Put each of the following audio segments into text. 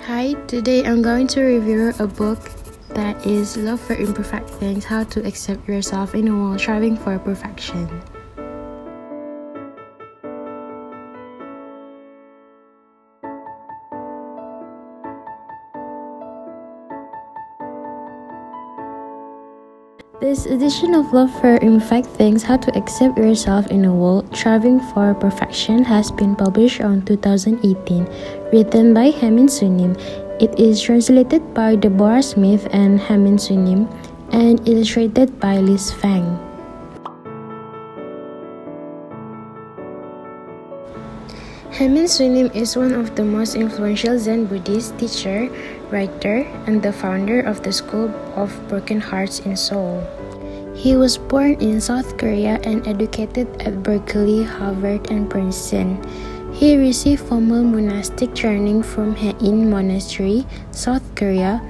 Hi, today I'm going to review a book that is Love for Imperfect Things, How to Accept Yourself in a World Striving for Perfection. This edition of Love for Imperfect Things, How to Accept Yourself in a World Striving for Perfection has been published on 2018, written by Haemin Sunim. It is translated by Deborah Smith and Haemin Sunim and illustrated by Liz Fang. Haemin Sunim is one of the most influential Zen Buddhist teacher, writer, and the founder of the School of Broken Hearts in Seoul. He was born in South Korea and educated at Berkeley, Harvard, and Princeton. He received formal monastic training from Haemin Monastery, South Korea,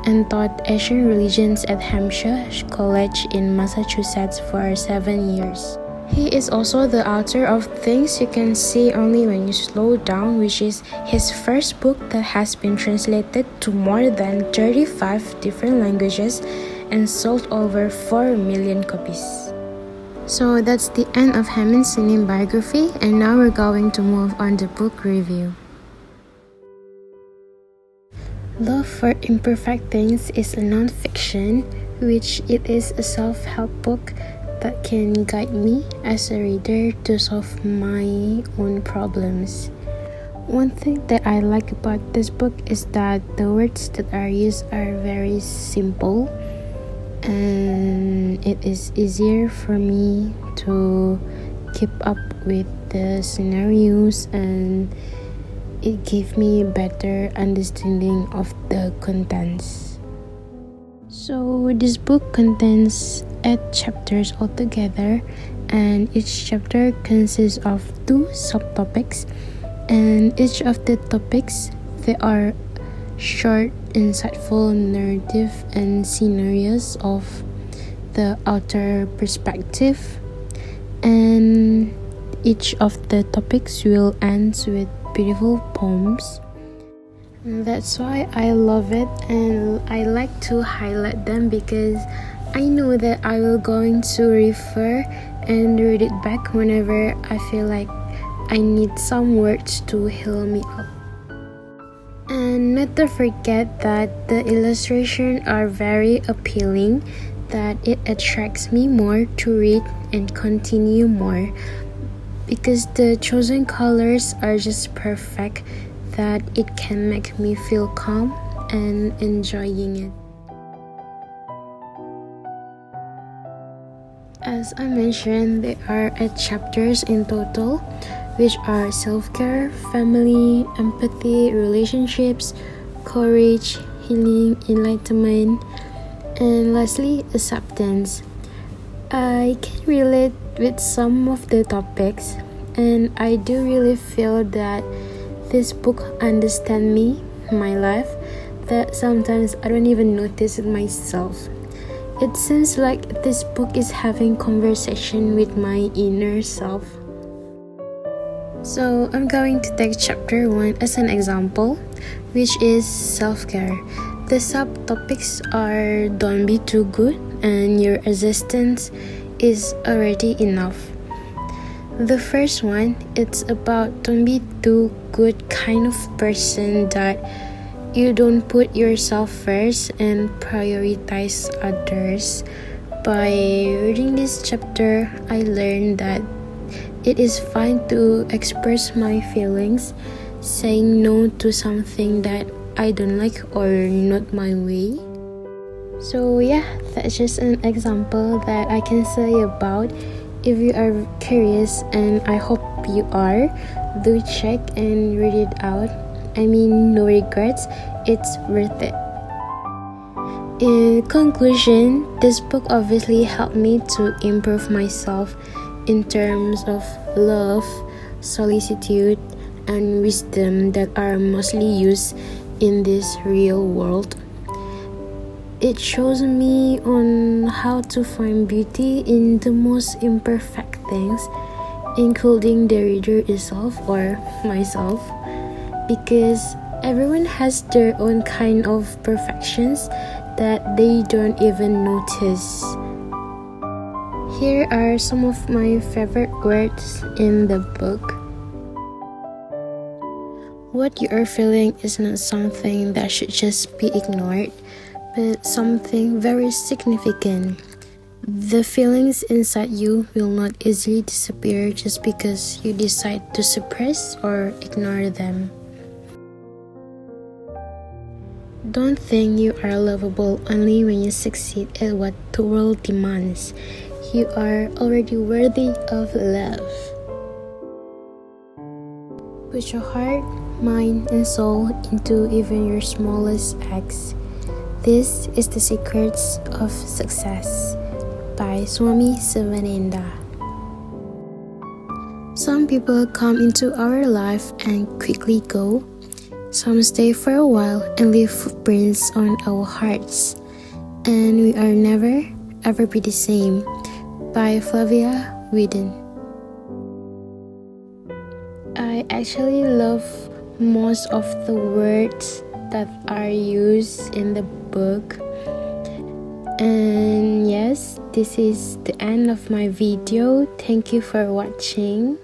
and taught Asian religions at Hamizah College in Massachusetts for 7 years. He is also the author of Things You Can See Only When You Slow Down, which is his first book that has been translated to more than 35 different languages and sold over 4 million copies. So that's the end of Haemin Sunim biography, and now we're going to move on to book review. Love for Imperfect Things is a non-fiction, which it is a self-help book that can guide me as a reader to solve my own problems. One thing that I like about this book is that the words that are used are very simple, and it is easier for me to keep up with the scenarios, and it gave me better understanding of the contents. So this book contains 8 chapters altogether, and each chapter consists of 2 subtopics, and each of the topics, they are short, insightful narrative and scenarios of the author perspective, and each of the topics will end with beautiful poems. That's why I love it, and I like to highlight them because I know that I will going to refer and read it back whenever I feel like I need some words to heal me up. And not to forget that the illustrations are very appealing, that it attracts me more to read and continue more because the chosen colors are just perfect, that it can make me feel calm and enjoying it. As I mentioned, there are 8 chapters in total, which are self-care, family, empathy, relationships, courage, healing, enlightenment, and lastly, acceptance. I can relate with some of the topics, and I do really feel that this book understands me, my life, that sometimes I don't even notice it myself. It seems like this book is having conversation with my inner self. So I'm going to take chapter 1 as an example, which is self-care. The subtopics are don't be too good and your existence is already enough. The first one, it's about don't be too good kind of person, that you don't put yourself first and prioritize others. By reading this chapter, I learned that it is fine to express my feelings, saying no to something that I don't like or not my way. So yeah, that's just an example that I can say about. If you are curious, and I hope you are, do check and read it out. I mean, no regrets, it's worth it. In conclusion, this book obviously helped me to improve myself in terms of love, solicitude, and wisdom that are mostly used in this real world. It shows me on how to find beauty in the most imperfect things, including the reader itself or myself, because Everyone has their own kind of perfections that they don't even notice. Here are some of my favorite words in the book. What you are feeling is not something that should just be ignored, but something very significant. The feelings inside you will not easily disappear just because you decide to suppress or ignore them. Don't think you are lovable only when you succeed at what the world demands. You are already worthy of love. Put your heart, mind, and soul into even your smallest acts. This is the secrets of success by Swami Sivananda. Some people come into our life and quickly go. Some stay for a while and leave footprints on our hearts. And we are never ever be the same by Flavia Whedon. I actually love most of the words that are used in the book. And yes, this is the end of my video. Thank you for watching.